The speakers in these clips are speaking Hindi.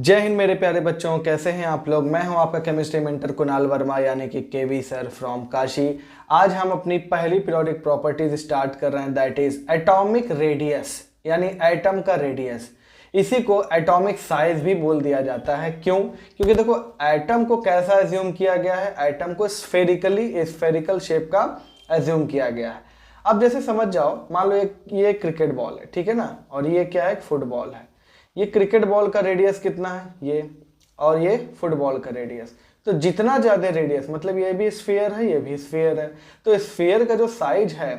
जय हिंद मेरे प्यारे बच्चों, कैसे हैं आप लोग। मैं हूं आपका केमिस्ट्री मेंटर कुणाल वर्मा यानी कि केवी सर फ्रॉम काशी। आज हम अपनी पहली पीरियोडिक प्रॉपर्टीज स्टार्ट कर रहे हैं, दैट इज एटॉमिक रेडियस यानी एटम का रेडियस। इसी को एटॉमिक साइज भी बोल दिया जाता है। क्यों? क्योंकि देखो एटम को कैसा एज्यूम किया गया है, एटम को स्फेरिकल शेप का एज्यूम किया गया है। अब जैसे समझ जाओ, मान लो ये क्रिकेट बॉल है, ठीक है ना, और ये क्या है, फुटबॉल है। ये क्रिकेट बॉल का रेडियस कितना है, ये, और ये फुटबॉल का रेडियस। तो जितना ज्यादा रेडियस, मतलब ये भी स्फीयर है, ये भी स्फीयर है, तो स्फीयर का जो साइज है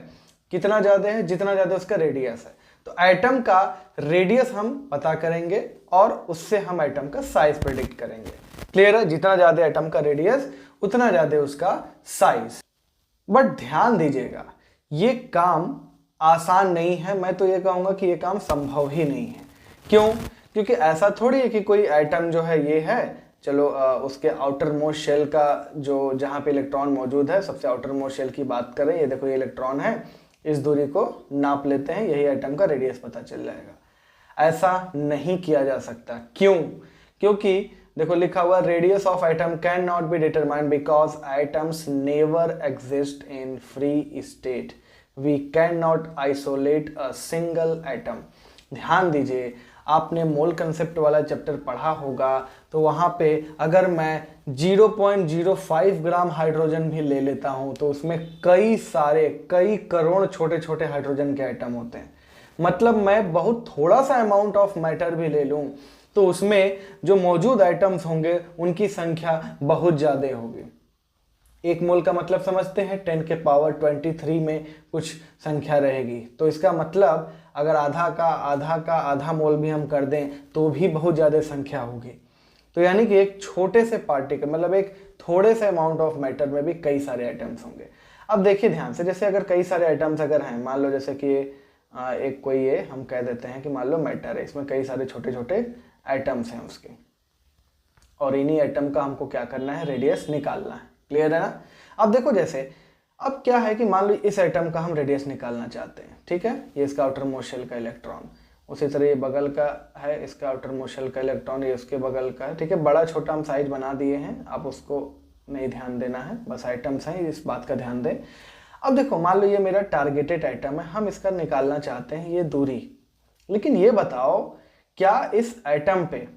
कितना ज्यादा है, जितना ज्यादा उसका रेडियस है। तो एटम का रेडियस हम पता करेंगे और उससे हम एटम का साइज प्रेडिक्ट करेंगे। क्लियर है? जितना ज्यादा एटम का रेडियस उतना ज्यादा उसका साइज। बट ध्यान दीजिएगा, ये काम आसान नहीं है। मैं तो ये कहूंगा कि ये काम संभव ही नहीं है। क्यों? क्योंकि ऐसा थोड़ी है कि कोई एटम जो है ये है, चलो उसके आउटर मोस्ट शेल का जो जहां पे इलेक्ट्रॉन मौजूद है, सबसे आउटर मोस्ट शेल की बात करें, ये देखो ये इलेक्ट्रॉन है, इस दूरी को नाप लेते हैं, यही एटम का रेडियस पता चल जाएगा। ऐसा नहीं किया जा सकता। क्यों? क्योंकि देखो लिखा हुआ, radius of atom can not be determined because atoms never exist in free state. We can not isolate a single atom. ध्यान दीजिए, आपने मोल कंसेप्ट वाला चैप्टर पढ़ा होगा, तो वहां पे अगर मैं 0.05 ग्राम हाइड्रोजन भी ले लेता हूं तो उसमें कई करोड़ छोटे छोटे हाइड्रोजन के आइटम होते हैं। मतलब मैं बहुत थोड़ा सा अमाउंट ऑफ मैटर भी ले लूं तो उसमें जो मौजूद आइटम्स होंगे उनकी संख्या बहुत ज्यादा होगी। एक मोल का मतलब समझते हैं, 10 के पावर 23 में कुछ संख्या रहेगी। तो इसका मतलब अगर आधा मोल भी हम कर दें तो भी बहुत ज़्यादा संख्या होगी। तो यानी कि एक छोटे से पार्टिकल, मतलब एक थोड़े से अमाउंट ऑफ मैटर में भी कई सारे आइटम्स होंगे। अब देखिए ध्यान से, जैसे अगर कई सारे आइटम्स अगर हैं, मान लो जैसे कि एक कोई ये हम कह देते हैं कि मान लो मैटर है, इसमें कई सारे छोटे छोटे आइटम्स हैं उसके, और इन्हीं आइटम का हमको क्या करना है, रेडियस निकालना है। क्लियर है ना? अब देखो जैसे, अब क्या है कि मान लो इस एटम का हम रेडियस निकालना चाहते हैं, ठीक है, ये इसका आउटर मोस्ट शेल का इलेक्ट्रॉन, उसी तरह ये बगल का है, इसका आउटर मोस्ट शेल का इलेक्ट्रॉन, ये उसके बगल का है, ठीक है। बड़ा छोटा हम साइज बना दिए हैं, आप उसको नहीं ध्यान देना है, बस आइटम्स हैं, इस बात का ध्यान दें। अब देखो मान लो ये मेरा टारगेटेड आइटम है, हम इसका निकालना चाहते हैं ये दूरी। लेकिन ये बताओ, क्या इस आइटम पे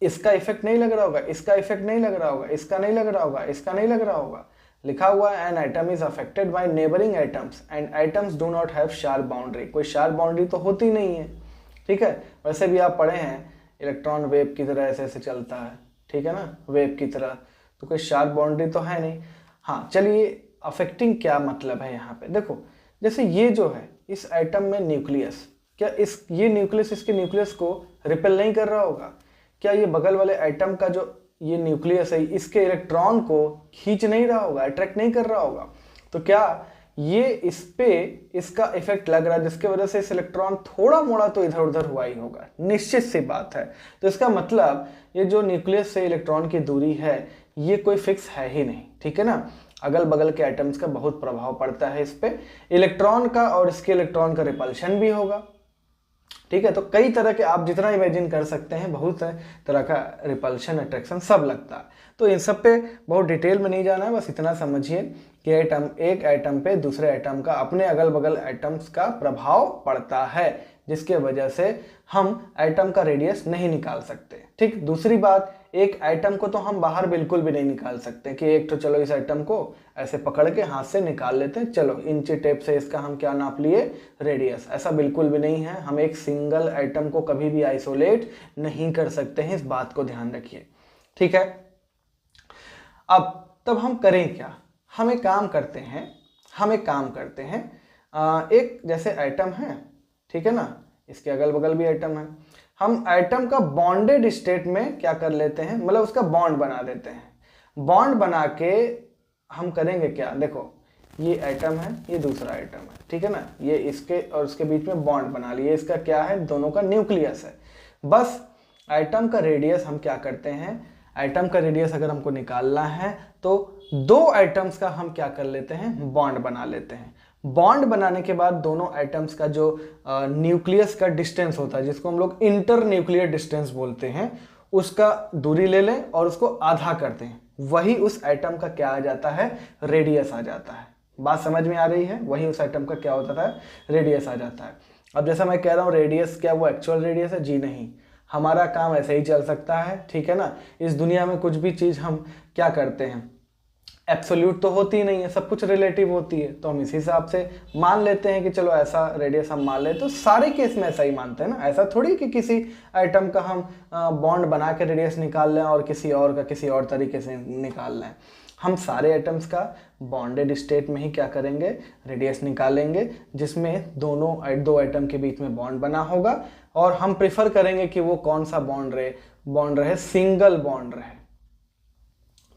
इसका इफेक्ट नहीं लग रहा होगा, इसका इफेक्ट नहीं लग रहा होगा, इसका नहीं लग रहा होगा, इसका नहीं लग रहा होगा? लिखा हुआ है an atom is affected by neighbouring atoms and atoms do not have sharp boundary. कोई शार्प बाउंड्री तो होती नहीं है, ठीक है। वैसे भी आप पढ़े हैं इलेक्ट्रॉन वेव की तरह ऐसे ऐसे चलता है, ठीक है ना, वेव की तरह, तो कोई शार्प बाउंड्री तो है नहीं। हाँ चलिए, अफेक्टिंग क्या मतलब है यहाँ पे देखो, जैसे ये जो है इस एटम में न्यूक्लियस, क्या ये न्यूक्लियस इसके न्यूक्लियस को रिपेल नहीं कर रहा होगा? क्या ये बगल वाले एटम का जो ये न्यूक्लियस है इसके इलेक्ट्रॉन को खींच नहीं रहा होगा, अट्रैक्ट नहीं कर रहा होगा? तो क्या ये इस पे इसका इफेक्ट लग रहा है, जिसके वजह से इस इलेक्ट्रॉन थोड़ा मोड़ा तो इधर उधर हुआ ही होगा, निश्चित सी बात है। तो इसका मतलब ये जो न्यूक्लियस से इलेक्ट्रॉन की दूरी है ये कोई फिक्स है ही नहीं, ठीक है ना। अगल बगल के एटम्स का बहुत प्रभाव पड़ता है इस पे, इलेक्ट्रॉन का, और इसके इलेक्ट्रॉन का रिपल्शन भी होगा, ठीक है। तो कई तरह के आप जितना इमेजिन कर सकते हैं, बहुत तरह का रिपल्शन, अट्रैक्शन सब लगता है। तो इन सब पे बहुत डिटेल में नहीं जाना है, बस इतना समझिए कि एक एटम पे दूसरे एटम का, अपने अगल बगल एटम्स का प्रभाव पड़ता है, जिसके वजह से हम एटम का रेडियस नहीं निकाल सकते, ठीक। दूसरी बात, एक एटम को तो हम बाहर बिल्कुल भी नहीं निकाल सकते कि एक तो चलो इस एटम को ऐसे पकड़ के हाथ से निकाल लेते हैं, चलो इंची टेप से इसका हम क्या नाप लिए, रेडियस। ऐसा बिल्कुल भी नहीं है, हम एक सिंगल एटम को कभी भी आइसोलेट नहीं कर सकते हैं, इस बात को ध्यान रखिए, ठीक है। अब तब हम करें क्या? हम एक काम करते हैं, एक जैसे एटम है, ठीक है ना, इसके अगल बगल भी एटम है, हम एटम का बॉन्डेड स्टेट में क्या कर लेते हैं, मतलब उसका बॉन्ड बना देते हैं। बॉन्ड बना के हम करेंगे क्या, देखो ये एटम है, ये दूसरा एटम है, ठीक है ना, ये इसके और उसके बीच में बॉन्ड बना लिए, इसका क्या है, दोनों का न्यूक्लियस है। बस एटम का रेडियस हम क्या करते हैं, एटम का रेडियस अगर हमको निकालना है तो दो एटम्स का हम क्या कर लेते हैं, बॉन्ड बना लेते हैं। बॉन्ड बनाने के बाद दोनों एटम्स का जो न्यूक्लियस का डिस्टेंस होता है, जिसको हम लोग इंटर न्यूक्लियर डिस्टेंस बोलते हैं, उसका दूरी ले लें और उसको आधा कर दें, वही उस एटम का क्या आ जाता है, रेडियस आ जाता है। बात समझ में आ रही है? वही उस एटम का क्या होता है, रेडियस आ जाता है। अब जैसा मैं कह रहा हूँ रेडियस, क्या वो एक्चुअल रेडियस है? जी नहीं, हमारा काम ऐसे ही चल सकता है, ठीक है ना। इस दुनिया में कुछ भी चीज़ हम क्या करते हैं, एब्सोल्यूट तो होती ही नहीं है, सब कुछ रिलेटिव होती है। तो हम इसी हिसाब से मान लेते हैं कि चलो ऐसा रेडियस हम मान लें, तो सारे केस में ऐसा ही मानते हैं ना। ऐसा थोड़ी कि किसी आइटम का हम बॉन्ड बना के रेडियस निकाल लें और किसी और का किसी और तरीके से निकाल लें। हम सारे एटम्स का बॉन्डेड स्टेट में ही क्या करेंगे, रेडियस निकालेंगे, जिसमें दो एटम के बीच में बॉन्ड बना होगा। और हम प्रेफर करेंगे कि वो कौन सा बॉन्ड रहे, सिंगल बॉन्ड रहे,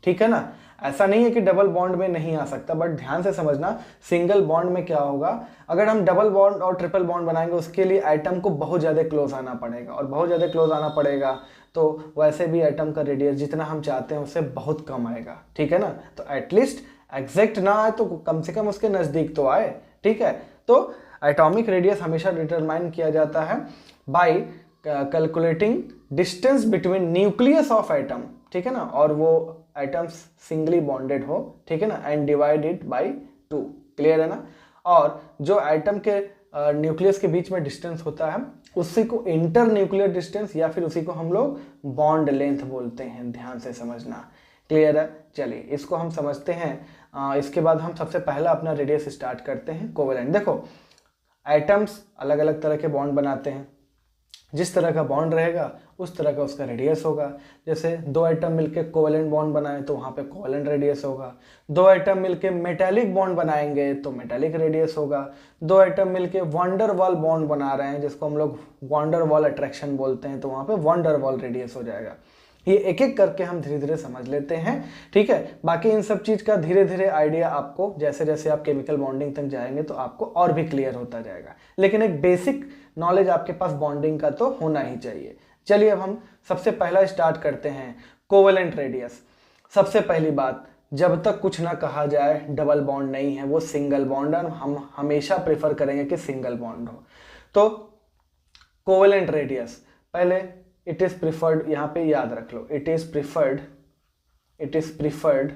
ठीक है ना। ऐसा नहीं है कि डबल बॉन्ड में नहीं आ सकता, बट ध्यान से समझना, सिंगल बॉन्ड में क्या होगा, अगर हम डबल बॉन्ड और ट्रिपल बॉन्ड बनाएंगे उसके लिए एटम को बहुत ज़्यादा क्लोज आना पड़ेगा, और बहुत ज़्यादा क्लोज आना पड़ेगा तो वैसे भी एटम का रेडियस जितना हम चाहते हैं उससे बहुत कम आएगा, ठीक है ना। तो एटलीस्ट एग्जैक्ट ना आए तो कम से कम उसके नज़दीक तो आए, ठीक है। तो एटॉमिक रेडियस हमेशा डिटरमाइन किया जाता है bye calculating distance between nucleus of atom, ठीक है ना, और वो एटम्स सिंगली बॉन्डेड हो, ठीक है ना, एंड डिवाइडेड बाय 2, क्लियर है ना। और जो एटम के न्यूक्लियस के बीच में डिस्टेंस होता है उसी को इंटर न्यूक्लियर डिस्टेंस या फिर उसी को हम लोग बॉन्ड लेंथ बोलते हैं, ध्यान से समझना, क्लियर है। चलिए इसको हम समझते हैं। इसके बाद हम सबसे पहला अपना रेडियस स्टार्ट करते हैं, कोवेलेंट। देखो एटम्स अलग अलग तरह के बॉन्ड बनाते हैं, जिस तरह का बॉन्ड रहेगा उस तरह का उसका रेडियस होगा। जैसे दो एटम मिलके कोवेलेंट बॉन्ड बनाए तो वहाँ पे कोवेलेंट रेडियस होगा, दो एटम मिलके मेटालिक बॉन्ड बनाएंगे तो मेटालिक रेडियस होगा, दो एटम मिलके वंडर वॉल बॉन्ड बना रहे हैं जिसको हम लोग वंडर वॉल अट्रैक्शन बोलते हैं तो वहाँ पे वंडर वॉल रेडियस हो जाएगा। ये एक एक करके हम धीरे धीरे समझ लेते हैं, ठीक है। बाकी इन सब चीज़ का धीरे धीरे आइडिया आपको जैसे जैसे आप केमिकल बॉन्डिंग तक जाएंगे तो आपको और भी क्लियर होता जाएगा, लेकिन एक बेसिक नॉलेज आपके पास बॉन्डिंग का तो होना ही चाहिए। चलिए अब हम सबसे पहला स्टार्ट करते हैं, कोवेलेंट रेडियस। सबसे पहली बात, जब तक कुछ ना कहा जाए डबल बॉन्ड नहीं है, वो सिंगल बॉन्ड है, हम हमेशा प्रेफर करेंगे कि सिंगल बॉन्ड हो। तो कोवेलेंट रेडियस, पहले इट इज प्रिफर्ड, यहाँ पे याद रख लो, it is preferred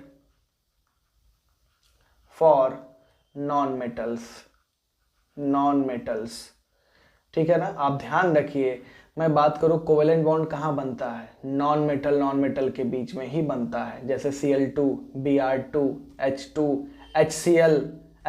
for non metals, ठीक है ना। आप ध्यान रखिए, मैं बात करूं कोवेलेंट बॉन्ड कहाँ बनता है, नॉन मेटल के बीच में ही बनता है। जैसे Cl2, Br2, H2, HCl,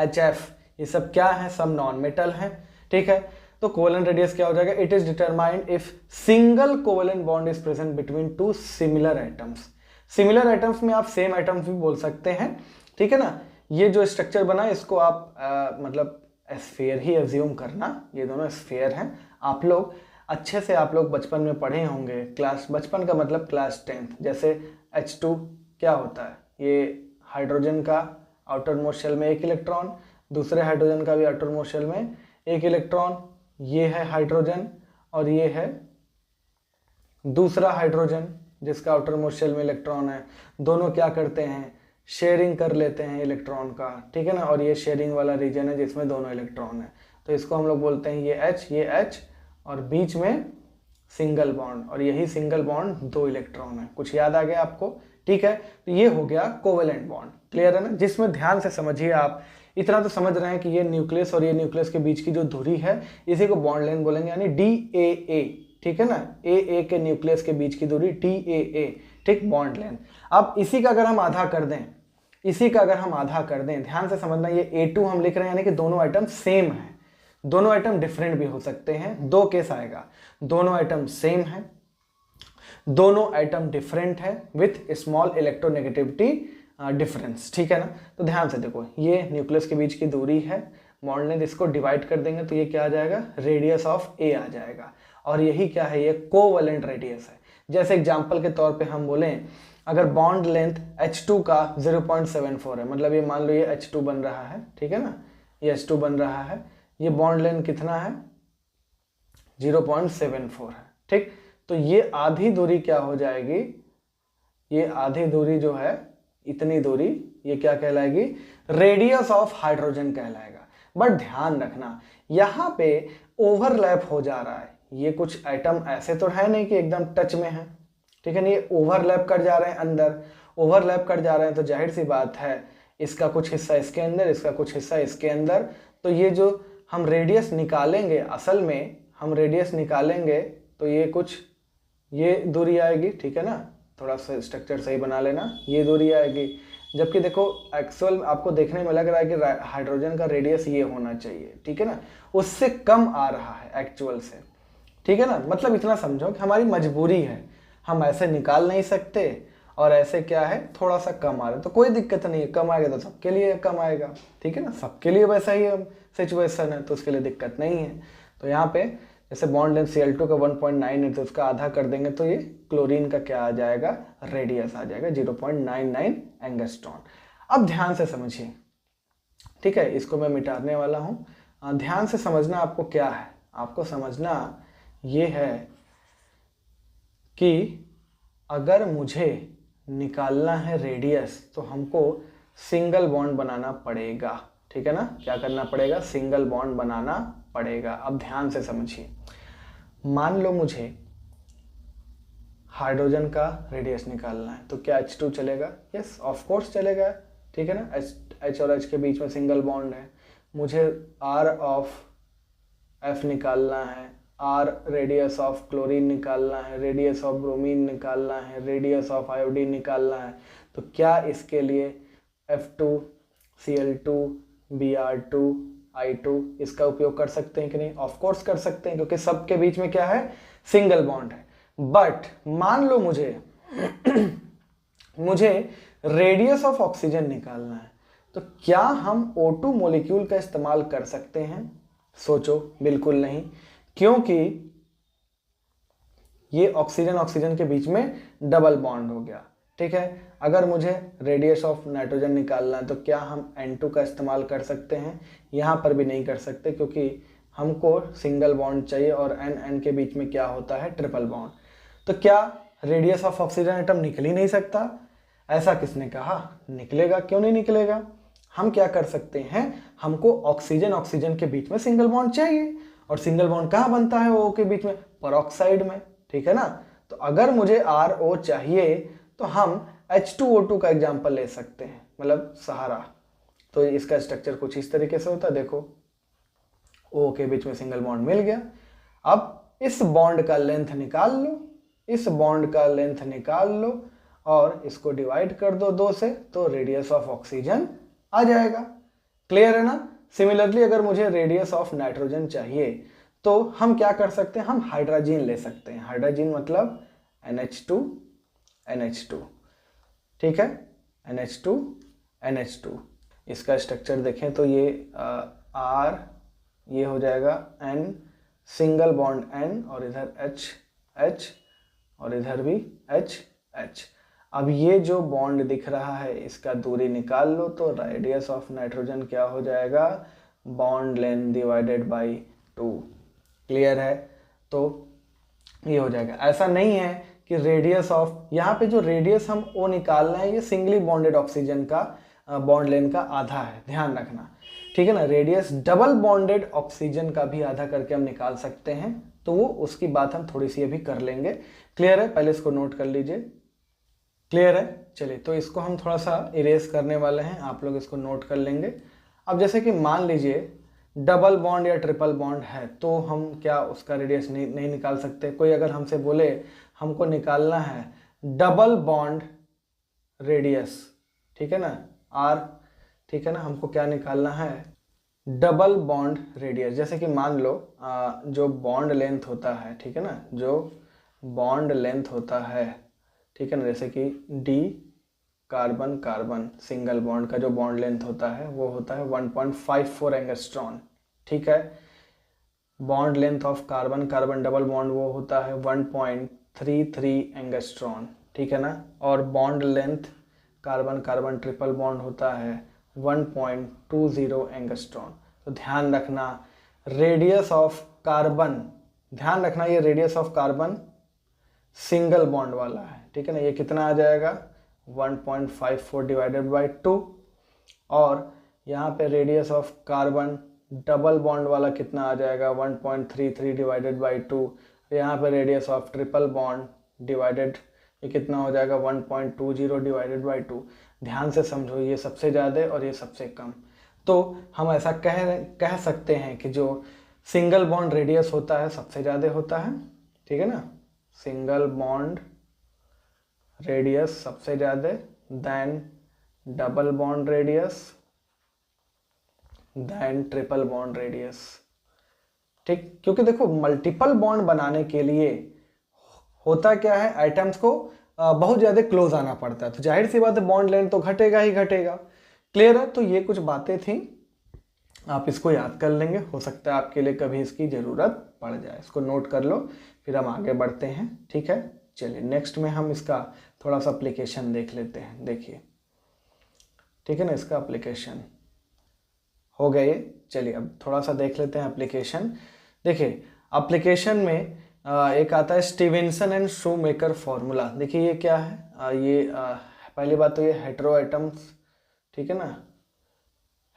HF, ये सब क्या है, सब नॉन मेटल हैं, ठीक है। तो कोवेलेंट रेडियस क्या हो जाएगा, it is determined if single covalent bond is present between two similar atoms. Similar atoms में आप सेम एटम्स भी बोल सकते हैं, ठीक है ना। ये जो स्ट्रक्चर बना है इसको आप मतलब स्फीयर ही अज्यूम करना, ये दोनों स्फीयर हैं। आप लोग अच्छे से आप लोग बचपन में पढ़े होंगे, क्लास, बचपन का मतलब क्लास 10th। जैसे H2 क्या होता है, ये हाइड्रोजन का आउटर मोस्ट शेल में एक इलेक्ट्रॉन, दूसरे हाइड्रोजन का भी आउटर मोस्ट शेल में एक इलेक्ट्रॉन, ये है हाइड्रोजन और ये है दूसरा हाइड्रोजन जिसका आउटर मोस्ट शेल में इलेक्ट्रॉन है। दोनों क्या करते हैं, शेयरिंग कर लेते हैं इलेक्ट्रॉन का, ठीक है ना। और ये शेयरिंग वाला रीजन है जिसमें दोनों इलेक्ट्रॉन है, तो इसको हम लोग बोलते हैं ये H और बीच में सिंगल बॉन्ड, और यही सिंगल बॉन्ड दो इलेक्ट्रॉन है। कुछ याद आ गया आपको, ठीक है। तो ये हो गया कोवेलेंट बॉन्ड, क्लियर है ना। जिसमें ध्यान से समझिए, आप इतना तो समझ रहे हैं कि ये न्यूक्लियस और ये न्यूक्लियस के बीच की जो दूरी है इसी को बॉन्ड लेंथ बोलेंगे, यानी DAA, ठीक है ना। AA के न्यूक्लियस के बीच की दूरी DAA, ठीक, बॉन्ड लेंथ। अब इसी का अगर हम आधा कर दें, ध्यान से समझना, ये A2 हम लिख रहे हैं यानी कि दोनों आइटम सेम है, दोनों आइटम डिफरेंट भी हो सकते हैं। दो केस आएगा, दोनों आइटम सेम है, दोनों आइटम डिफरेंट है विथ स्मॉल इलेक्ट्रोनेगेटिविटी डिफरेंस, ठीक है ना। तो ध्यान से देखो, ये न्यूक्लियस के बीच की दूरी है, बॉन्ड लेंथ, इसको डिवाइड कर देंगे तो ये क्या आ जाएगा, रेडियस ऑफ A आ जाएगा, और यही क्या है, ये कोवेलेंट रेडियस है। जैसे एग्जांपल के तौर पे हम बोलें, अगर बॉन्ड लेंथ H2 का 0.74 है, मतलब ये मान लो ये H2 बन रहा है, ठीक है ना, ये H2 बन रहा है, ये बॉन्ड लेंथ कितना है, 0.74 है, ठीक। तो ये आधी दूरी क्या हो जाएगी, ये आधी दूरी जो है, इतनी दूरी, ये क्या कहलाएगी, रेडियस ऑफ हाइड्रोजन कहलाएगा। बट ध्यान रखना यहाँ पे ओवरलैप हो जा रहा है, ये कुछ एटम ऐसे तो है नहीं कि एकदम टच में है, ठीक है ना, ये ओवरलैप कर जा रहे हैं, अंदर ओवरलैप कर जा रहे हैं, तो जाहिर सी बात है इसका कुछ हिस्सा इसके अंदर, इसका कुछ हिस्सा इसके अंदर, तो ये जो हम रेडियस निकालेंगे, असल में हम रेडियस निकालेंगे तो ये कुछ ये दूरी आएगी, ठीक है ना, थोड़ा सा स्ट्रक्चर सही बना लेना, ये दूरी आएगी, जबकि देखो एक्चुअल आपको देखने में लग रहा है कि हाइड्रोजन का रेडियस ये होना चाहिए, ठीक है ना, उससे कम आ रहा है एक्चुअल से, ठीक है ना, मतलब इतना समझो कि हमारी मजबूरी है, हम ऐसे निकाल नहीं सकते और ऐसे क्या है थोड़ा सा कम आ रहा है, तो कोई दिक्कत नहीं है, कम आएगा तो सबके लिए कम आएगा, ठीक है ना, सबके लिए वैसा ही सिचुएशन है, तो उसके लिए दिक्कत नहीं है। तो यहाँ पे जैसे बॉन्ड लेंथ Cl2 का 1.9 है तो उसका आधा कर देंगे तो ये क्लोरीन का क्या आ जाएगा, रेडियस आ जाएगा 0.99 एंगस्ट्रॉन। अब ध्यान से समझिए, ठीक है, इसको मैं मिटाने वाला हूँ, ध्यान से समझना आपको क्या है, आपको समझना ये है कि अगर मुझे निकालना है रेडियस तो हमको सिंगल बॉन्ड बनाना पड़ेगा, ठीक है ना, क्या करना पड़ेगा, सिंगल बॉन्ड बनाना पड़ेगा। अब ध्यान से समझिए, मान लो मुझे हाइड्रोजन का रेडियस निकालना है तो क्या H2 चलेगा, यस ऑफ कोर्स चलेगा, ठीक है ना, H और H के बीच में सिंगल बॉन्ड है, मुझे R ऑफ F निकालना है, R रेडियस ऑफ क्लोरीन निकालना है, रेडियस ऑफ ब्रोमीन निकालना है, रेडियस ऑफ आयोडीन निकालना है, तो क्या इसके लिए F2 Cl2 Br2 I2 इसका उपयोग कर सकते हैं कि नहीं, ऑफ कोर्स कर सकते हैं, क्योंकि सबके बीच में क्या है, सिंगल बॉन्ड है। बट मान लो मुझे रेडियस ऑफ ऑक्सीजन निकालना है, तो क्या हम O2 मॉलिक्यूल का इस्तेमाल कर सकते हैं, सोचो, बिल्कुल नहीं, क्योंकि ये ऑक्सीजन ऑक्सीजन के बीच में डबल बॉन्ड हो गया, ठीक है। अगर मुझे रेडियस ऑफ नाइट्रोजन निकालना है तो क्या हम N2 का इस्तेमाल कर सकते हैं, यहाँ पर भी नहीं कर सकते, क्योंकि हमको सिंगल बॉन्ड चाहिए और N के बीच में क्या होता है, ट्रिपल बॉन्ड। तो क्या रेडियस ऑफ ऑक्सीजन एटम निकल ही नहीं सकता, ऐसा किसने कहा, निकलेगा, क्यों नहीं निकलेगा। हम क्या कर सकते हैं, हमको ऑक्सीजन ऑक्सीजन के बीच में सिंगल बॉन्ड चाहिए, और सिंगल बॉन्ड कहाँ बनता है, O के बीच में, पेरोक्साइड में, ठीक है ना। तो अगर मुझे RO चाहिए तो हम H2O2 का एग्जाम्पल ले सकते हैं, मतलब सहारा। तो इसका स्ट्रक्चर कुछ इस तरीके से होता है, देखो O के बीच में सिंगल बॉन्ड मिल गया। अब इस बॉन्ड का लेंथ निकाल लो, इस बॉन्ड का लेंथ निकाल लो और इसको डिवाइड कर दो 2 से, तो रेडियस ऑफ ऑक्सीजन आ जाएगा। क्लियर है ना। सिमिलरली अगर मुझे रेडियस ऑफ नाइट्रोजन चाहिए तो हम क्या कर सकते हैं, हम हाइड्रोजन ले सकते हैं। हाइड्रोजन मतलब NH2, ठीक है, NH2। इसका स्ट्रक्चर देखें तो ये R, ये हो जाएगा N, सिंगल बॉन्ड N, और इधर H और इधर भी H। अब ये जो बॉन्ड दिख रहा है इसका दूरी निकाल लो, तो रेडियस ऑफ नाइट्रोजन क्या हो जाएगा, bond length divided by 2। Clear है। तो ये हो जाएगा। ऐसा नहीं है कि रेडियस ऑफ, यहाँ पे जो रेडियस हम O निकालना है ये सिंगली बॉन्डेड ऑक्सीजन का बॉन्ड लेंथ का आधा है, ध्यान रखना, ठीक है ना। रेडियस डबल बॉन्डेड ऑक्सीजन का भी आधा करके हम निकाल सकते हैं, तो वो उसकी बात हम थोड़ी सी अभी कर लेंगे। क्लियर है, पहले इसको नोट कर लीजिए। क्लियर है, चलिए तो इसको हम थोड़ा सा इरेज करने वाले हैं, आप लोग इसको नोट कर लेंगे। अब जैसे कि मान लीजिए डबल बॉन्ड या ट्रिपल बॉन्ड है तो हम क्या उसका रेडियस नहीं निकाल सकते। कोई अगर हमसे बोले हमको निकालना है डबल बॉन्ड रेडियस, ठीक है ना, R, ठीक है ना, हमको क्या निकालना है, डबल बॉन्ड रेडियस। जैसे कि मान लो जो बॉन्ड लेंथ होता है, ठीक है ना, जो बॉन्ड लेंथ होता है, ठीक है ना, जैसे कि D carbon carbon single bond का जो बॉन्ड लेंथ होता है वो होता है 1.54 एंगस्ट्रॉन, ठीक है। Bond length of carbon carbon double bond वो होता है 1.33 एंगस्ट्रॉन, ठीक है ना। और bond length carbon carbon triple bond होता है 1.20 एंगस्ट्रॉन। तो ध्यान रखना रेडियस ऑफ कार्बन, ध्यान रखना ये radius of carbon single bond वाला है, ठीक है ना। ये कितना आ जाएगा 1.54 डिवाइडेड बाई 2, और यहाँ पे radius of carbon double bond वाला कितना आ जाएगा 1.33 डिवाइडेड बाई 2। यहाँ पे radius of triple bond divided ये कितना हो जाएगा 1.20 डिवाइडेड बाई 2। ध्यान से समझो, ये सबसे ज़्यादा और ये सबसे कम। तो हम ऐसा कह सकते हैं कि जो सिंगल बॉन्ड रेडियस होता है सबसे ज़्यादा होता है, ठीक है ना। सिंगल बॉन्ड रेडियस सबसे ज़्यादा than double bond radius than triple bond radius, ठीक। क्योंकि देखो मल्टीपल बॉन्ड बनाने के लिए होता क्या है, आइटम्स को बहुत ज़्यादा क्लोज आना पड़ता है, तो जाहिर सी बात है बॉन्ड लेंथ तो घटेगा ही घटेगा। क्लियर है। तो ये कुछ बातें थी, आप इसको याद कर लेंगे, हो सकता है आपके लिए कभी इसकी ज़रूरत पड़ जाए। इसको नोट कर लो, फिर हम आगे बढ़ते हैं, ठीक है। चलिए नेक्स्ट में हम इसका थोड़ा सा एप्लीकेशन देख लेते हैं। देखिए, ठीक है ना, इसका एप्लीकेशन हो गया ये। चलिए अब थोड़ा सा देख लेते हैं एप्लीकेशन। देखिए एप्लीकेशन में एक आता है स्टीवेंसन एंड शूमेकर फॉर्मूला। देखिए ये क्या है, पहली बात तो ये हेटेरो एटम्स, ठीक है ना,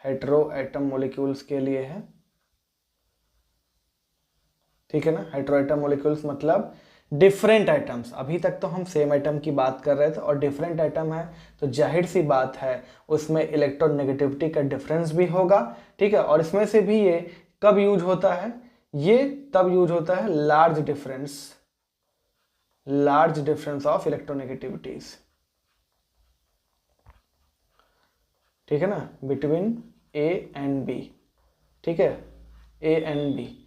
हेटेरो एटम मॉलिक्यूल्स के लिए है, ठीक है ना। हेटेरो एटम मॉलिक्यूल्स मतलब डिफरेंट एटम्स। अभी तक तो हम सेम एटम की बात कर रहे थे, और डिफरेंट एटम है तो जाहिर सी बात है उसमें इलेक्ट्रोनेगेटिविटी का डिफरेंस भी होगा, ठीक है। और इसमें से भी ये कब यूज होता है, ये तब यूज होता है लार्ज डिफरेंस ऑफ इलेक्ट्रोनेगेटिविटीज, ठीक है ना, बिटवीन ए एंड बी, ठीक है, ए एंड बी।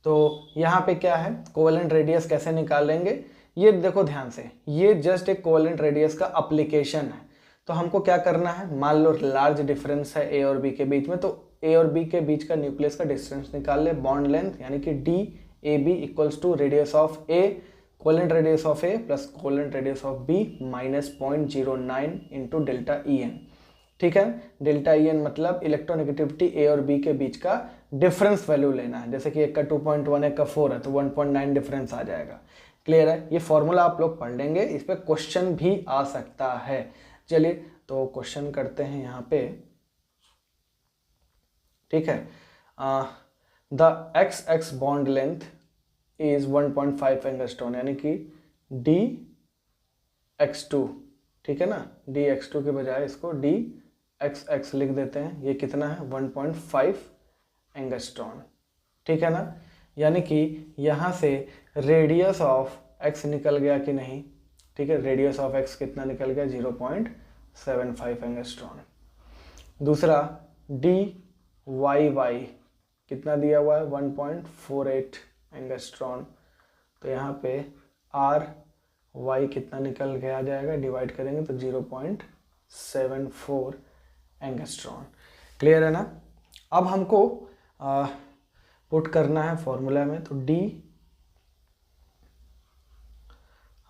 तो यहाँ पे क्या है, कोवेलेंट रेडियस कैसे निकालेंगे, ये देखो ध्यान से, ये जस्ट एक कोवेलेंट रेडियस का एप्लीकेशन है। तो हमको क्या करना है, मान लो लार्ज डिफरेंस है ए और बी के बीच में, तो ए और बी के बीच का न्यूक्लियस का डिस्टेंस निकाल ले, बॉन्ड लेंथ यानी कि D A B equals to radius of A, covalent radius of A plus covalent radius of B minus 0.09 into delta E N, ठीक है। डेल्टा ई एन मतलब इलेक्ट्रोनेगेटिविटी ए और बी के बीच का डिफरेंस वैल्यू लेना है। जैसे कि एक का 2.1 एक का 4 है तो 1.9 डिफरेंस आ जाएगा। क्लियर है। ये फॉर्मूला आप लोग पढ़ लेंगे, इस पे क्वेश्चन भी आ सकता है। चलिए तो क्वेश्चन करते हैं यहाँ पे, ठीक है। The x x bond length is 1.5 angstrom यानी कि डी x2, ठीक है ना, डी x2 के बजाय इसको डी एक्स एक्स लिख देते हैं। ये कितना है 1.5 एंगस्ट्रॉन, ठीक है ना। यानी कि यहाँ से रेडियस ऑफ x निकल गया कि नहीं, ठीक है, रेडियस ऑफ x कितना निकल गया 0.75 एंगस्ट्रॉन। दूसरा डी वाई वाई कितना दिया हुआ है 1.48 एंगस्ट्रॉन। तो यहाँ पे आर वाई कितना निकल के आ जाएगा, डिवाइड करेंगे तो 0.74 एंगस्ट्रॉन। क्लियर है ना। अब हमको पुट करना है फॉर्मूला में, तो डी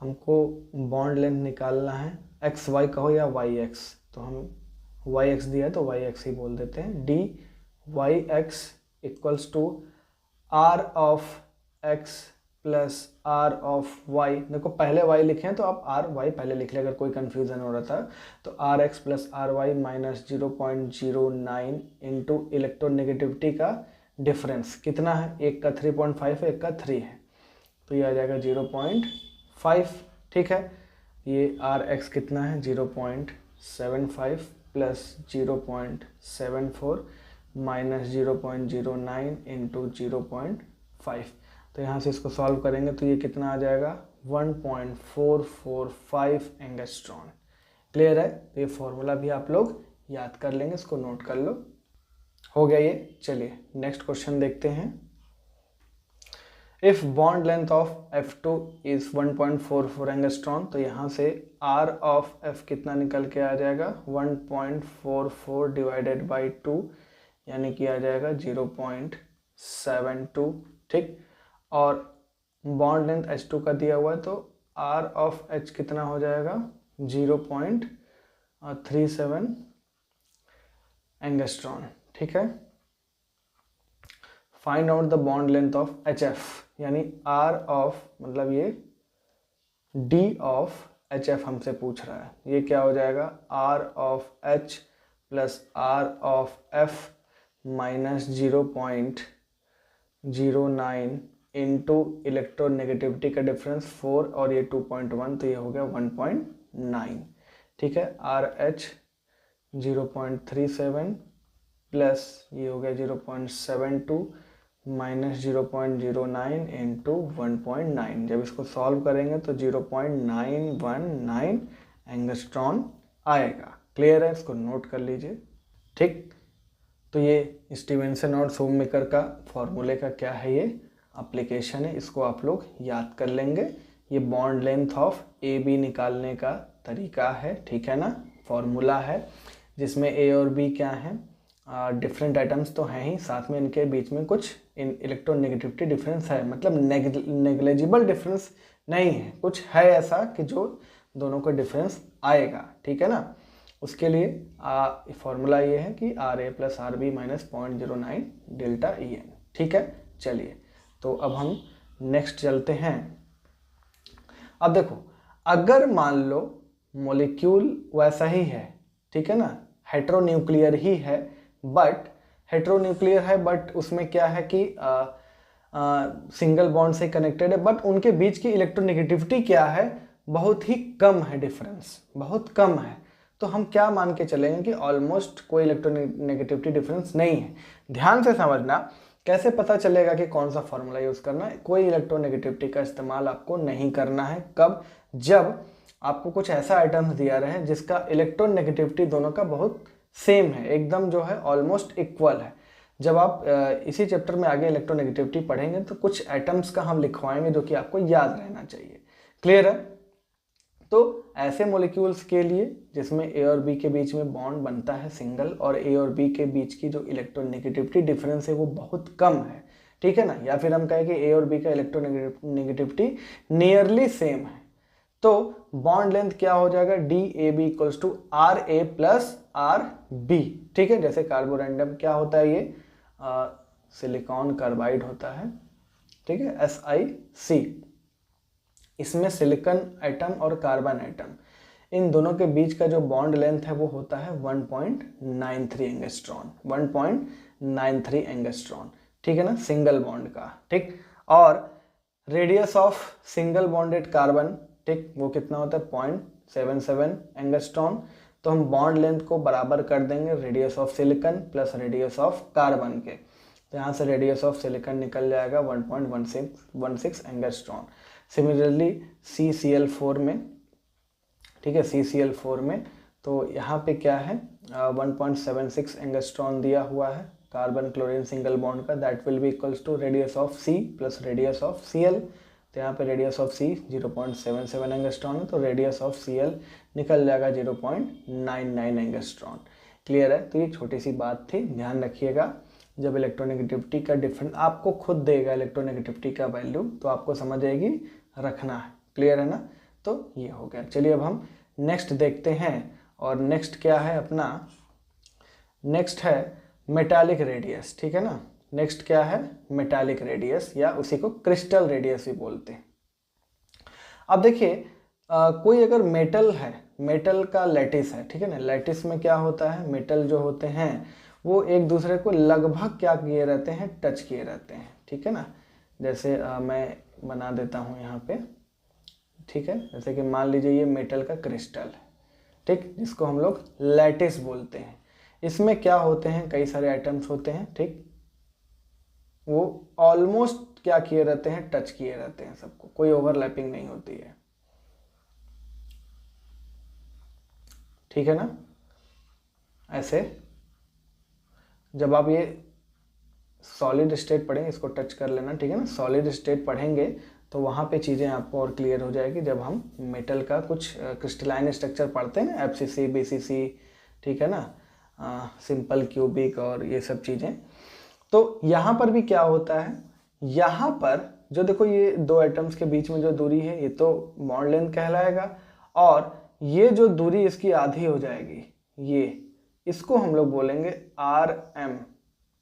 हमको बॉन्ड लेंथ निकालना है, एक्स वाई कहो या वाई एक्स, तो हम वाई एक्स दिया है तो वाई एक्स ही बोल देते हैं। D Y X equals to R of X plus R of Y. देखो पहले वाई लिखे हैं तो आप आर वाई पहले लिख ले अगर कोई कंफ्यूजन हो रहा था। तो R X plus R Y minus 0.09 into electronegativity का डिफरेंस कितना है, एक का 3.5 है एक का 3 है, तो ये आ जाएगा 0.5, ठीक है। ये आर एक्स कितना है 0.75 प्लस 0.74 माइनस 0.09 इंटू 0.5। तो यहाँ से इसको सॉल्व करेंगे तो ये कितना आ जाएगा 1.445 एंगस्ट्रॉन। क्लियर है। तो ये फॉर्मूला भी आप लोग याद कर लेंगे, इसको नोट कर लो। हो गया ये। चलिए नेक्स्ट क्वेश्चन देखते हैं। If bond length of F2 is 1.44 angstrom, तो यहाँ से R ऑफ F कितना निकल के आ जाएगा 1.44 डिवाइडेड बाई 2 यानी कि आ जाएगा 0.72, ठीक। और बॉन्ड लेंथ H2 का दिया हुआ है तो R ऑफ H कितना हो जाएगा 0.37 एंगस्ट्रॉन, ठीक है। Find out the bond length of HF, यानी R ऑफ मतलब ये D ऑफ HF हमसे पूछ रहा है। ये क्या हो जाएगा R of H plus R of F minus 0.09 into electronegativity का डिफरेंस 4 और ये 2.1, तो ये हो गया 1.9। ठीक है, RH 0.37 प्लस ये हो गया 0.72 माइनस 0.09 इंटू 1.9। जब इसको सॉल्व करेंगे तो 0.919 एंगस्ट्रॉन आएगा। क्लियर है, इसको नोट कर लीजिए। ठीक, तो ये स्टीवेंसन और शूमेकर का फॉर्मूले का क्या है, ये एप्लीकेशन है, इसको आप लोग याद कर लेंगे। ये बॉन्ड लेंथ ऑफ AB निकालने का तरीका है, ठीक है ना, फॉर्मूला है, जिसमें A और B क्या हैं, डिफरेंट आइटम्स तो हैं ही, साथ में इनके बीच में कुछ इलेक्ट्रोनेगेटिविटी डिफरेंस है, मतलब नेग्लिजिबल डिफरेंस नहीं है, कुछ है ऐसा कि जो दोनों का डिफरेंस आएगा। ठीक है ना, उसके लिए फॉर्मूला ये है कि RA plus RB minus 0.09 delta EN। ठीक है, चलिए तो अब हम नेक्स्ट चलते हैं। अब देखो, अगर मान लो मॉलिक्यूल वैसा ही है, ठीक है ना, हेट्रोन्यूक्लियर ही है, बट उसमें क्या है कि सिंगल बॉन्ड से कनेक्टेड है, बट उनके बीच की इलेक्ट्रोनेगेटिविटी क्या है, बहुत ही कम है, डिफरेंस बहुत कम है। तो हम क्या मान के चलेंगे कि ऑलमोस्ट कोई इलेक्ट्रोनेगेटिविटी डिफरेंस नहीं है। ध्यान से समझना, कैसे पता चलेगा कि कौन सा फॉर्मूला यूज करना है। कोई इलेक्ट्रोनेगेटिविटी का इस्तेमाल आपको नहीं करना है। कब? जब आपको कुछ ऐसा आइटम्स दिया रहे जिसका इलेक्ट्रोनेगेटिविटी दोनों का बहुत सेम है, एकदम जो है ऑलमोस्ट इक्वल है। जब आप इसी चैप्टर में आगे इलेक्ट्रोनेगेटिविटी पढ़ेंगे तो कुछ एटम्स का हम लिखवाएंगे जो कि आपको याद रहना चाहिए। क्लियर है? तो ऐसे मॉलिक्यूल्स के लिए जिसमें A और B के बीच में बॉन्ड बनता है सिंगल, और A और B के बीच की जो इलेक्ट्रोनेगेटिविटी डिफरेंस है वो बहुत कम है, ठीक है ना, या फिर हम कहें कि A और B का इलेक्ट्रोनेगेटिविटी नियरली सेम है, तो बॉन्ड लेंथ क्या हो जाएगा, DAB equals to RA plus RB। ठीक है, जैसे कार्बोरेंडम क्या होता है, ये सिलिकॉन कार्बाइड होता है, ठीक है, SiC। इसमें सिलिकॉन एटम और कार्बन एटम, इन दोनों के बीच का जो बॉन्ड लेंथ है वो होता है 1.93 एंगस्ट्रॉन, 1.93 एंगस्ट्रॉन। ठीक है ना, सिंगल बॉन्ड का। ठीक, और radius of single bonded carbon, ठीक, वो कितना होता है 0.77 एंगस्ट्रॉन। तो हम बॉन्ड लेंथ को बराबर कर देंगे radius of silicon plus radius of carbon के, तो यहाँ से रेडियस ऑफ सिलिकॉन निकल जाएगा 1.16 एंगस्ट्रॉन। सिमिलरली CCl4 में, ठीक है, CCl4 में तो यहाँ पे क्या है 1.76 एंगस्ट्रॉन दिया हुआ है कार्बन क्लोरीन सिंगल बॉन्ड का, that will be equals to radius of C plus radius of Cl। तो यहाँ पे रेडियस ऑफ C 0.77 एंगस्ट्रॉन है, तो रेडियस ऑफ Cl निकल जाएगा 0.99 एंगस्ट्रॉन। क्लियर है? तो ये छोटी सी बात थी, ध्यान रखिएगा। जब इलेक्ट्रोनेगेटिविटी का डिफरेंस आपको खुद देगा, इलेक्ट्रोनेगेटिविटी का वैल्यू, तो आपको समझ आएगी, रखना है। क्लियर है ना? तो ये हो गया। चलिए अब हम नेक्स्ट देखते हैं, और नेक्स्ट क्या है अपना, नेक्स्ट है मेटालिक रेडियस। ठीक है ना, नेक्स्ट क्या है, मेटालिक रेडियस, या उसी को क्रिस्टल रेडियस भी बोलते हैं। अब देखिए, कोई अगर मेटल है, मेटल का लैटिस है, ठीक है ना, लैटिस में क्या होता है, मेटल जो होते हैं वो एक दूसरे को लगभग क्या किए रहते हैं, टच किए रहते हैं। ठीक है ना, जैसे मैं बना देता हूँ यहाँ पे, ठीक है, जैसे कि मान लीजिए ये मेटल का क्रिस्टल है, ठीक, जिसको हम लोग लैटिस बोलते हैं। इसमें क्या होते हैं, कई सारे आइटम्स होते हैं, ठीक, वो ऑलमोस्ट क्या किए रहते हैं, टच किए रहते हैं सबको, कोई ओवरलैपिंग नहीं होती है। ठीक है ना, ऐसे जब आप ये सॉलिड स्टेट पढ़ेंगे, इसको टच कर लेना, ठीक है ना, सॉलिड स्टेट पढ़ेंगे तो वहाँ पे चीज़ें आपको और क्लियर हो जाएगी। जब हम मेटल का कुछ क्रिस्टलाइन स्ट्रक्चर पढ़ते हैं ना, FCC BCC, ठीक है ना, सिंपल क्यूबिक और ये सब चीज़ें, तो यहाँ पर भी क्या होता है, यहाँ पर जो देखो ये दो एटम्स के बीच में जो दूरी है ये तो बॉन्ड लेंथ कहलाएगा, और ये जो दूरी इसकी आधी हो जाएगी, ये इसको हम लोग बोलेंगे RM।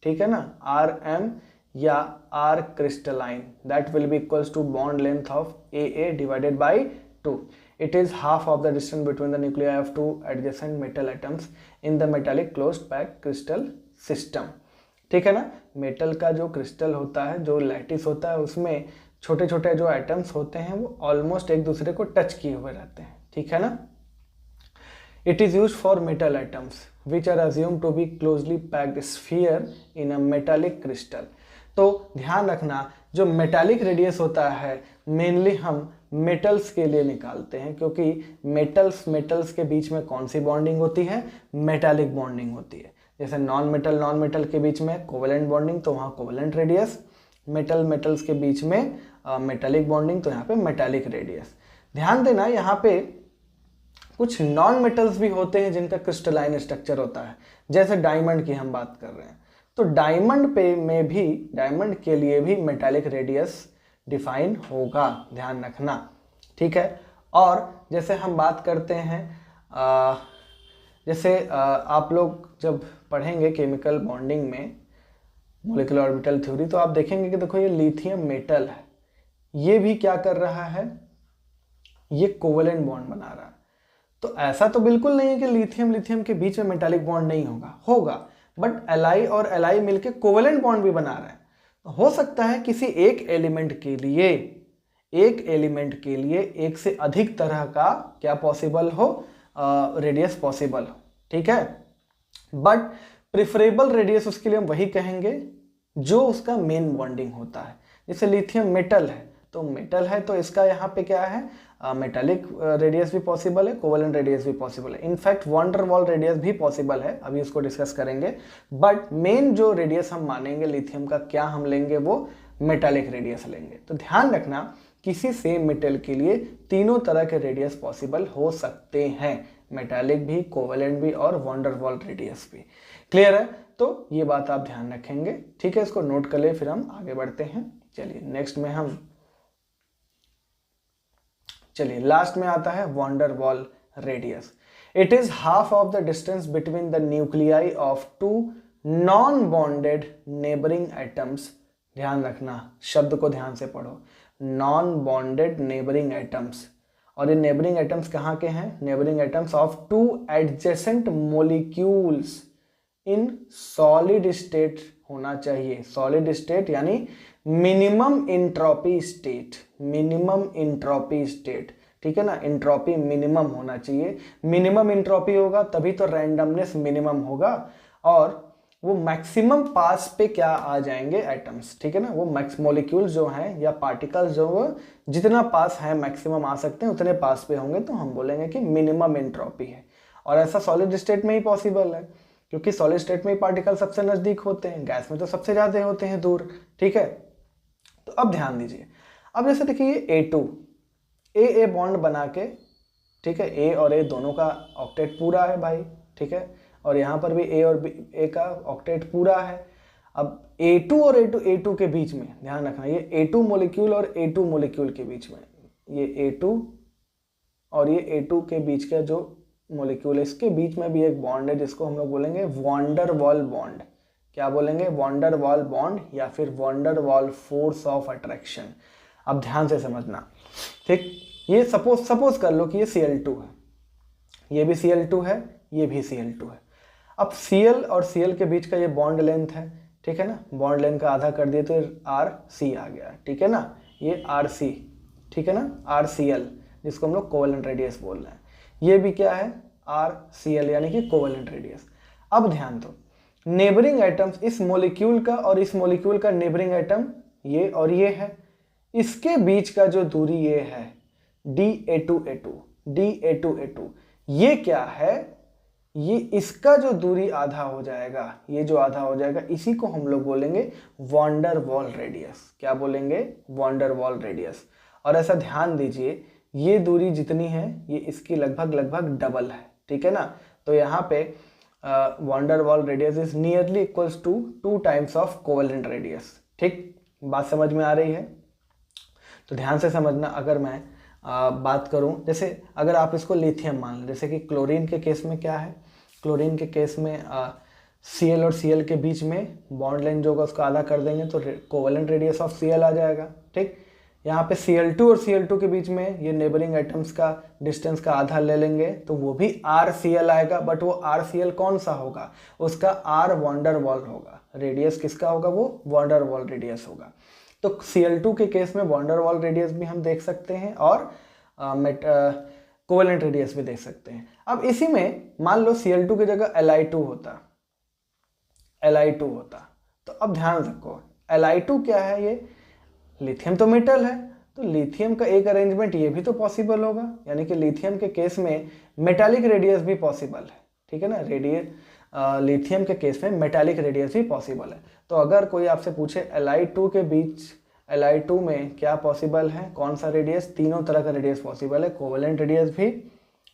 ठीक है ना, RM या R crystalline, that will be equals to bond length of AA divided by 2। It is half of the distance between the nuclei of two adjacent metal atoms in the metallic closed packed crystal system। ठीक है ना। मेटल का जो क्रिस्टल होता है, जो लैटिस होता है, उसमें छोटे छोटे जो एटम्स होते हैं वो ऑलमोस्ट एक दूसरे को टच किए हुए रहते हैं, ठीक है ना। It is use for metal atoms which are assume to be closely packed sphere in a metallic crystal. तो ध्यान रखना, जो मेटालिक रेडियस होता है मेनली हम मेटल्स के लिए निकालते हैं, क्योंकि मेटल्स के बीच में कौन सी बॉन्डिंग होती है, मेटालिक बॉन्डिंग होती है। जैसे नॉन मेटल के बीच में कोवेलेंट बॉन्डिंग, तो वहाँ कोवेलेंट रेडियस, मेटल्स के बीच में मेटालिक बॉन्डिंग, तो यहाँ पे मेटालिक रेडियस। ध्यान देना, यहाँ पे कुछ नॉन मेटल्स भी होते हैं जिनका क्रिस्टलाइन स्ट्रक्चर होता है, जैसे डायमंड की हम बात कर रहे हैं। तो डायमंड के लिए भी मेटालिक रेडियस डिफाइन होगा, ध्यान रखना, ठीक है। और जैसे हम बात करते हैं जैसे आप लोग जब पढ़ेंगे केमिकल बॉन्डिंग में मॉलिक्यूलर ऑर्बिटल थ्योरी, तो आप देखेंगे कि देखो ये लिथियम मेटल है, ये भी क्या कर रहा है, ये कोवेलेंट बॉन्ड बना रहा है। तो ऐसा तो बिल्कुल नहीं है कि लिथियम के बीच में मेटालिक बॉन्ड नहीं होगा, बट Li और Li मिलके कोवेलेंट बॉन्ड भी बना रहे हैं। तो हो सकता है किसी एक एलिमेंट के लिए एक से अधिक तरह का क्या पॉसिबल हो, रेडियस पॉसिबल हो, ठीक है। बट प्रिफरेबल रेडियस उसके लिए हम वही कहेंगे जो उसका मेन बॉन्डिंग होता है। जैसे लिथियम मेटल है, तो इसका यहाँ पे क्या है, मेटालिक रेडियस भी पॉसिबल है, कोवेलेंट रेडियस भी पॉसिबल है, in fact von der Waal radius भी पॉसिबल है, अभी उसको डिस्कस करेंगे। बट मेन जो रेडियस हम मानेंगे लिथियम का, क्या हम लेंगे, वो मेटालिक रेडियस लेंगे। तो ध्यान रखना, किसी सेम मेटल के लिए तीनों तरह के रेडियस पॉसिबल हो सकते हैं, मेटालिक भी, कोवेलेंट भी और वॉन डर वाल रेडियस भी। क्लियर है? तो ये बात आप ध्यान रखेंगे, ठीक है। इसको नोट कर ले, फिर हम आगे बढ़ते हैं। चलिए लास्ट में आता है van der Waal radius. It is half of the distance between the nuclei of two non bonded neighbouring atoms. ध्यान रखना, शब्द को ध्यान से पढ़ो, नॉन बॉन्डेड नेबरिंग एटम्स। और ये नेबरिंग एटम्स कहाँ के हैं, neighbouring atoms of two adjacent molecules in solid state होना चाहिए। सॉलिड स्टेट यानी मिनिमम इंट्रोपी स्टेट, ठीक है ना। इंट्रोपी मिनिमम होना चाहिए, मिनिमम इंट्रोपी होगा तभी तो रैंडमनेस मिनिमम होगा, और वो मैक्सिमम पास पे क्या आ जाएंगे, एटम्स, ठीक है ना। वो मॉलिक्यूल्स जो हैं या पार्टिकल्स जो जितना पास है मैक्सिमम आ सकते हैं उतने पास पे होंगे, तो हम बोलेंगे कि मिनिमम इंट्रोपी है। और ऐसा सॉलिड स्टेट में ही पॉसिबल है, क्योंकि सॉलिड स्टेट में ही पार्टिकल सबसे नजदीक होते हैं, गैस में तो सबसे ज्यादा होते हैं दूर, ठीक है। तो अब ध्यान दीजिए, अब जैसे देखिए A2 ए बॉन्ड बना के, ठीक है, ए और ए दोनों का ऑक्टेट पूरा है भाई, ठीक है, और यहाँ पर भी ए और ए का ऑक्टेट पूरा है। अब A2 और A2 के बीच में ध्यान रखना, ये A2 मॉलिक्यूल और A2 मॉलिक्यूल के बीच में, ये A2 और ये A2 के बीच का जो मॉलिक्यूल है, इसके बीच में भी एक बॉन्ड है जिसको हम लोग बोलेंगे वॉन डर वाल बॉन्ड। क्या बोलेंगे, वॉन डर वाल बॉन्ड या फिर वॉन डर वाल फोर्स ऑफ अट्रैक्शन। अब ध्यान से समझना, ठीक, ये सपोज कर लो कि ये Cl2 है, ये भी Cl2 है, ये भी Cl2 है। अब Cl और Cl के बीच का ये बॉन्ड लेंथ है, ठीक है ना, बॉन्ड लेंथ का आधा कर दिए तो Rc आ गया, ठीक है ना, ये Rc, ठीक है ना, RCl जिसको हम लोग कोवेलेंट रेडियस बोल रहे हैं, ये भी क्या है, RCl यानी कि कोवेलेंट रेडियस। अब ध्यान दो, नेबरिंग एटम्स, इस मॉलिक्यूल का और इस मॉलिक्यूल का नेबरिंग एटम ये और ये है, इसके बीच का जो दूरी ये है Da2A2, ये क्या है, ये इसका जो दूरी आधा हो जाएगा, ये जो आधा हो जाएगा, इसी को हम लोग बोलेंगे वॉन डर वाल रेडियस। क्या बोलेंगे, वॉन डर वाल रेडियस। और ऐसा ध्यान दीजिए, ये दूरी जितनी है ये इसकी लगभग डबल है, ठीक है ना। तो यहाँ पे van der Waal radius is nearly equals to 2 times of covalent radius. ठीक, बात समझ में आ रही है? तो ध्यान से समझना, अगर मैं बात करूं, जैसे अगर आप इसको लिथियम मान लें, जैसे कि क्लोरीन के केस में क्या है, क्लोरीन के केस में Cl और Cl के बीच में बॉन्ड लेंथ जो होगा उसका आधा कर देंगे तो कोवेलेंट रेडियस ऑफ Cl आ जाएगा। ठीक, यहाँ पे Cl2 और Cl2 के बीच में ये नेबरिंग एटम्स का डिस्टेंस का आधा ले लेंगे तो वो भी RCl आएगा, बट वो RCl कौन सा होगा, उसका R वॉन्डर वॉल होगा। रेडियस किसका होगा, वो वॉन्डर वॉल रेडियस होगा। तो Cl2 के केस में वॉन्डर वॉल रेडियस भी हम देख सकते हैं और कोवेलेंट रेडियस भी देख सकते हैं। अब इसी में मान लो Cl2 की जगह Li2 होता, तो अब ध्यान रखो Li2 क्या है, ये लिथियम तो मेटल है, तो लिथियम का एक अरेंजमेंट ये भी तो पॉसिबल होगा, यानी कि लिथियम के केस में मेटालिक रेडियस भी पॉसिबल है, ठीक है ना। लिथियम के केस में मेटालिक रेडियस भी पॉसिबल है। तो अगर कोई आपसे पूछे Li2 के बीच, Li2 में क्या पॉसिबल है, कौन सा रेडियस, तीनों तरह का रेडियस पॉसिबल है, कोवेलेंट रेडियस भी,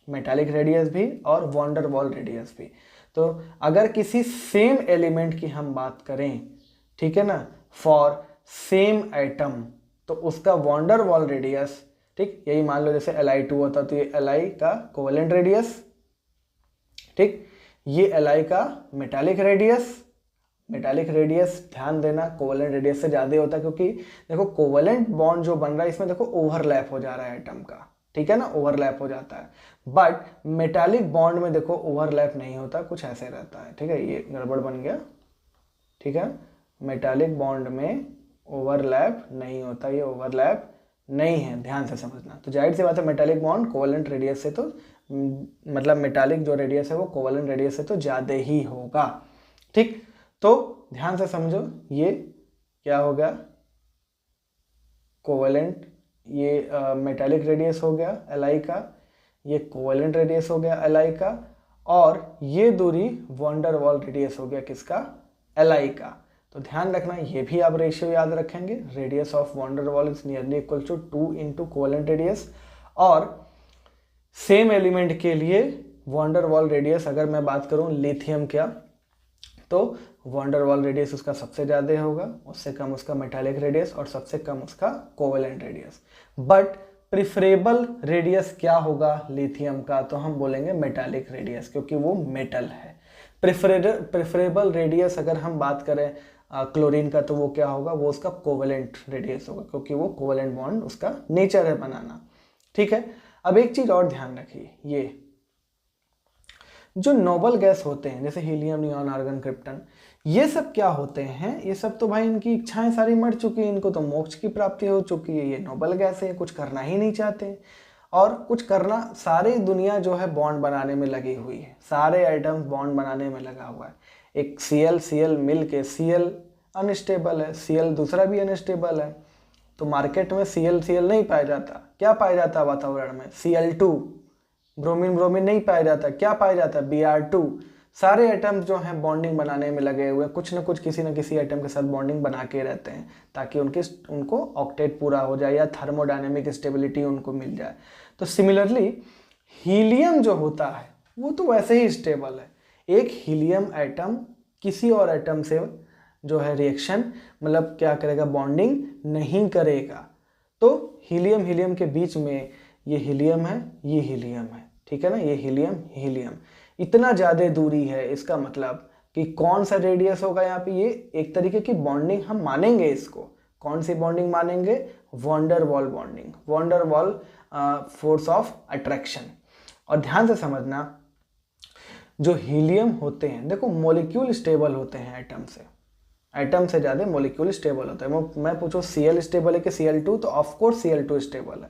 मेटालिक रेडियस भी और वॉन्डर वॉल रेडियस भी। तो अगर किसी सेम एलिमेंट की हम बात करें, ठीक है ना, फॉर सेम एटम, तो उसका वॉन्डर वॉल रेडियस, ठीक, यही मान लो जैसे Li2 होता तो ये Li का कोवेलेंट रेडियस, ठीक, ये Li का मेटालिक रेडियस ध्यान देना कोवेलेंट रेडियस से ज़्यादा होता है, क्योंकि देखो कोवेलेंट बॉन्ड जो बन रहा है इसमें देखो ओवरलैप हो जा रहा है एटम का, ठीक है ना, ओवरलैप हो जाता है। बट मेटालिक बॉन्ड में देखो ओवरलैप नहीं होता, कुछ ऐसे रहता है, ठीक है, ये गड़बड़ बन गया, ठीक है। मेटालिक बॉन्ड में ओवरलैप नहीं होता, ये ओवरलैप नहीं है, ध्यान से समझना। तो जाहिर सी बात है मेटालिक बॉन्ड कोवेलेंट रेडियस से तो मतलब मेटालिक जो रेडियस है वो कोवेलेंट रेडियस से तो ज़्यादा ही होगा, ठीक। तो ध्यान से समझो, ये क्या हो गया, कोवेलेंट, ये मेटालिक रेडियस हो गया Li का, ये कोवेलेंट रेडियस हो गया Li का, और ये दूरी वॉन्डर वॉल रेडियस हो गया किसका, Li का। तो ध्यान रखना, ये भी आप रेशियो याद रखेंगे, radius of van der Waal is nearly equal to 2 into covalent radius. और सेम एलिमेंट के लिए वॉन्डर वॉल रेडियस अगर मैं बात करूं लिथियम क्या, तो वॉन्डर वॉल रेडियस उसका सबसे ज़्यादा होगा, उससे कम उसका मेटालिक रेडियस और सबसे कम उसका covalent radius. But preferable radius क्या होगा लिथियम का, तो हम बोलेंगे मेटालिक रेडियस, क्योंकि वो मेटल है। प्रिफरेबल रेडियस अगर हम बात करें क्लोरीन का, तो वो क्या होगा, वो उसका कोवेलेंट रेडियस होगा, क्योंकि वो कोवेलेंट बॉन्ड उसका नेचर है बनाना, ठीक है। अब एक चीज और ध्यान रखिए, ये जो नोबल गैस होते हैं जैसे हीलियम, नियॉन, आर्गन, क्रिप्टन, ये सब क्या होते हैं, ये सब तो भाई इनकी इच्छाएं सारी मर चुकी हैं, इनको तो मोक्ष की प्राप्ति हो चुकी है, ये नोबल गैस है, कुछ करना ही नहीं चाहते, और कुछ करना, सारी दुनिया जो है बॉन्ड बनाने में लगी हुई है, सारे आइटम्स बॉन्ड बनाने में लगा हुआ है। एक Cl मिल के, Cl अनस्टेबल है, Cl दूसरा भी अनस्टेबल है, तो मार्केट में Cl नहीं पाया जाता, क्या पाया जाता है वातावरण में, Cl2, ब्रोमीन नहीं पाया जाता, क्या पाया जाता है, Br2। सारे एटम्स जो हैं बॉन्डिंग बनाने में लगे हुए हैं, कुछ ना कुछ किसी न किसी एटम के साथ बॉन्डिंग बना के रहते हैं, ताकि उनको ऑक्टेट पूरा हो जाए या थर्मोडायनेमिक स्टेबिलिटी उनको मिल जाए। तो सिमिलरली हीलियम जो होता है वो तो वैसे ही स्टेबल है, एक हीलियम एटम किसी और एटम से जो है रिएक्शन, मतलब क्या करेगा, बॉन्डिंग नहीं करेगा। तो हीलियम के बीच में ये हीलियम है, ये हीलियम है, ठीक है ना, ये हीलियम इतना ज़्यादा दूरी है, इसका मतलब कि कौन सा रेडियस होगा यहाँ पे, ये एक तरीके की बॉन्डिंग हम मानेंगे इसको, कौन सी बॉन्डिंग मानेंगे, van der Waal bonding, van der Waal force of attraction. और ध्यान से समझना, जो हीलियम होते हैं देखो मॉलिक्यूल स्टेबल होते हैं एटम से ज़्यादा मॉलिक्यूल स्टेबल होता है। मैं पूछूं Cl स्टेबल है कि Cl2, तो ऑफकोर्स Cl2 स्टेबल है,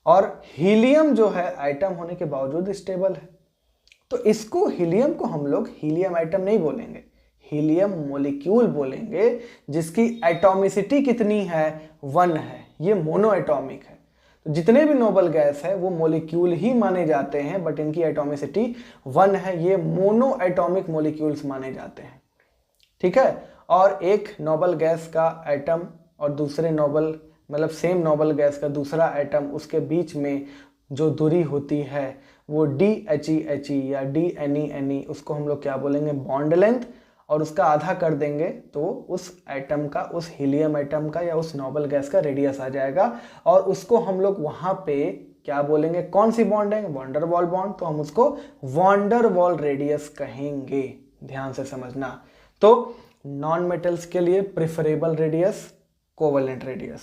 और हीलियम जो है एटम होने के बावजूद स्टेबल है। तो इसको हीलियम को हम लोग हीलियम एटम नहीं बोलेंगे, हीलियम मॉलिक्यूल बोलेंगे, जिसकी एटॉमिसिटी कितनी है, 1 है, ये मोनो एटॉमिक है। तो जितने भी नोबल गैस है वो मॉलिक्यूल ही माने जाते हैं, बट इनकी एटॉमिसिटी 1 है, ये मोनो एटॉमिक मॉलिक्यूल्स माने जाते हैं, ठीक है। और एक नोबल गैस का एटम और दूसरे नोबल, मतलब सेम नोबल गैस का दूसरा एटम, उसके बीच में जो दूरी होती है वो DHE या DNE, उसको हम लोग क्या बोलेंगे, बॉन्ड लेंथ, और उसका आधा कर देंगे तो उस एटम का, उस हीलियम एटम का या उस नोबल गैस का रेडियस आ जाएगा, और उसको हम लोग वहां पे क्या बोलेंगे, कौन सी बॉन्ड है, वॉन्डर वॉल बॉन्ड, तो हम उसको वॉन्डर वॉल रेडियस कहेंगे, ध्यान से समझना। तो नॉन मेटल्स के लिए preferable radius covalent radius,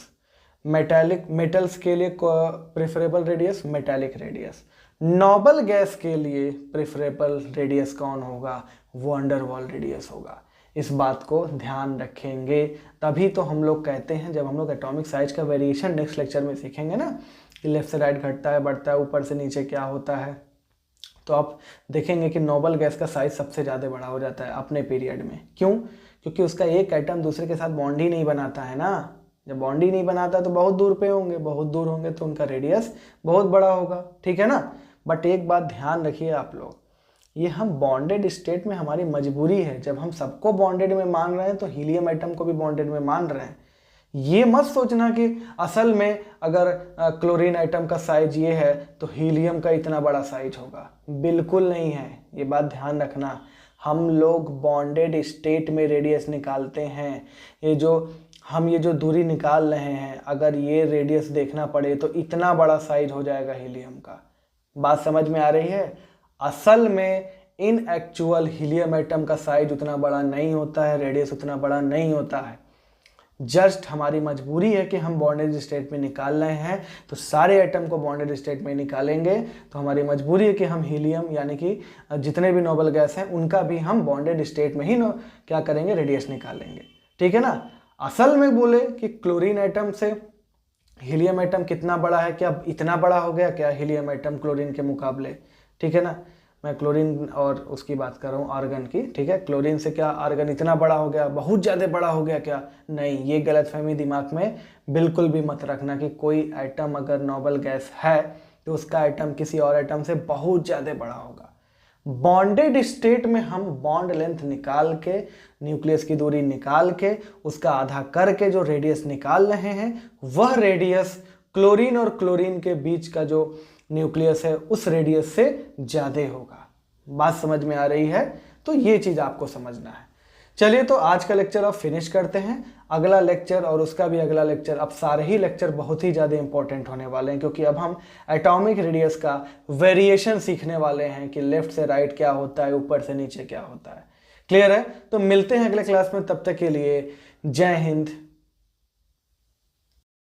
metallic metals के लिए preferable radius metallic radius. Noble gas के लिए प्रेफरेबल रेडियस कौन होगा? वैन डर वाल रेडियस होगा। इस बात को ध्यान रखेंगे, तभी तो हम लोग कहते हैं, जब हम लोग एटॉमिक साइज का वेरिएशन नेक्स्ट लेक्चर में सीखेंगे ना कि लेफ्ट से राइट घटता है, बढ़ता है, ऊपर से नीचे क्या होता है, तो आप देखेंगे कि नोबल गैस का साइज सबसे ज़्यादा बड़ा हो जाता है अपने पीरियड में। क्यों? क्योंकि उसका एक एटम दूसरे के साथ बॉन्ड ही नहीं बनाता है ना। जब बॉन्ड ही नहीं बनाता तो बहुत दूर पे होंगे, बहुत दूर होंगे तो उनका रेडियस बहुत बड़ा होगा, ठीक है ना। बट एक बात ध्यान रखिए आप लोग, ये हम बॉन्डेड स्टेट में हमारी मजबूरी है। जब हम सबको बॉन्डेड में मान रहे हैं तो हीलियम एटम को भी बॉन्डेड में मान रहे हैं। ये मत सोचना कि असल में अगर क्लोरीन एटम का साइज ये है तो हीलियम का इतना बड़ा साइज होगा, बिल्कुल नहीं है। ये बात ध्यान रखना, हम लोग बॉन्डेड स्टेट में रेडियस निकालते हैं। ये जो दूरी निकाल रहे हैं, अगर ये रेडियस देखना पड़े तो इतना बड़ा साइज हो जाएगा हीलियम का। बात समझ में आ रही है? असल में इन एक्चुअल हीलियम एटम का साइज उतना बड़ा नहीं होता है, रेडियस उतना बड़ा नहीं होता है। जस्ट हमारी मजबूरी है कि हम बॉन्डेड स्टेट में निकाल रहे हैं, तो सारे एटम को बॉन्डेड स्टेट में निकालेंगे तो हमारी मजबूरी है कि हम हीलियम यानी कि जितने भी नोबल गैस हैं उनका भी हम बॉन्डेड स्टेट में ही क्या करेंगे, रेडियस निकालेंगे, ठीक है ना। असल में बोले कि क्लोरीन एटम से हीलियम एटम कितना बड़ा है, क्या इतना बड़ा हो गया क्या हीलियम एटम क्लोरीन के मुकाबले, ठीक है ना। मैं क्लोरीन और उसकी बात कर रहा हूँ, आर्गन की, ठीक है। क्लोरीन से क्या आर्गन इतना बड़ा हो गया, बहुत ज़्यादा बड़ा हो गया क्या? नहीं, ये गलतफहमी दिमाग में बिल्कुल भी मत रखना कि कोई एटम अगर नोबल गैस है तो उसका एटम किसी और एटम से बहुत ज़्यादा बड़ा होगा। बॉन्डेड स्टेट में हम बॉन्ड लेंथ निकाल के, न्यूक्लियस की दूरी निकाल के, उसका आधा करके जो रेडियस निकाल रहे हैं, वह रेडियस क्लोरीन और क्लोरीन के बीच का जो न्यूक्लियस है उस रेडियस से ज़्यादा होगा। बात समझ में आ रही है? तो ये चीज़ आपको समझना है। चलिए, तो आज का लेक्चर अब फिनिश करते हैं। अगला लेक्चर और उसका भी अगला लेक्चर, अब सारे ही लेक्चर बहुत ही ज़्यादा इंपॉर्टेंट होने वाले हैं, क्योंकि अब हम एटॉमिक रेडियस का वेरिएशन सीखने वाले हैं कि लेफ्ट से राइट क्या होता है, ऊपर से नीचे क्या होता है। क्लियर है? तो मिलते हैं अगले क्लास में, तब तक के लिए जय हिंद,